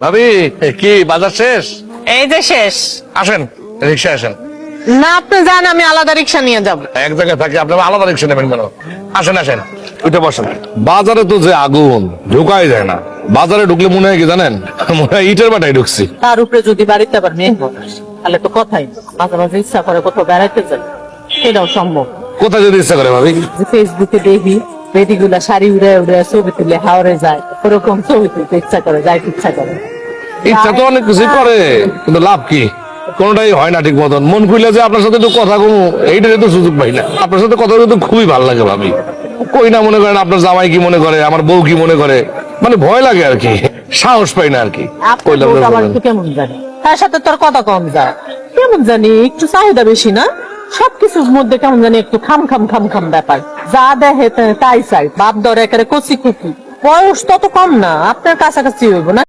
ভাবি কি বাজার শেষ? এই যে শেষ। আসেন রিক্সা আসেন। না আপনি যান, আমি আলাদা রিক্সা নিয়ে যাব। এক জায়গায় থাকি আপনারা আলাদা রিক্সা নেবেন কেন? আসেন আসেন উঠে বসেন। বাজারে তো যে আগুন, ঢোকাই যায় না। বাজারে ঢুকলে মনে হয় কি জানেন, মনে হয় ইটের বাটায় ঢুকছি। তার উপরে যদি বাড়িতে আবার মেয়ে হয়, তাহলে তো কথাই না। মাঝে মাঝে ইচ্ছা করে কোথাও বেড়াইতে যাই, সেটাও সম্ভব। কোথায় যেতে ইচ্ছা করে ভাবি? যে ফেসবুকে দেখি বেটিগুলা শাড়ি উড়ে উড়ে ছবি তুলে হাওড়ে যায়, ওরকম ছবি তুলতে ইচ্ছা করে, যাইতে ইচ্ছা করে। ইচ্ছা তো অনেক কিছুই করে, কিন্তু লাভ কি? কোনটাই হয় না ঠিক মতন। মন খুলে যে আপনার সাথে একটু কথা কমু, এইটারই তো সুযোগ পাই না। আপনার সাথে কথা বলতে খুবই ভালো লাগে ভাবি। কই না মনে করেন আপনার জামাই কি মনে করে, আমার বউ কি মনে করে, মানে ভয় লাগে আর কি, সাহস পাই না আর কি। আপনার বউটা আমার একটু কেমন জানি, তার সাথে তোর কথা কম যায়, কেমন জানি একটু চাহিদা বেশি না, সবকিছুর মধ্যে কেমন জানি একটু খাম খাম খাম খাম ব্যাপার। যা দেখে তাই চাই, বাপ দর একেবারে কচি কুচি, বয়স তত কম না, আপনার কাছাকাছি হইব না।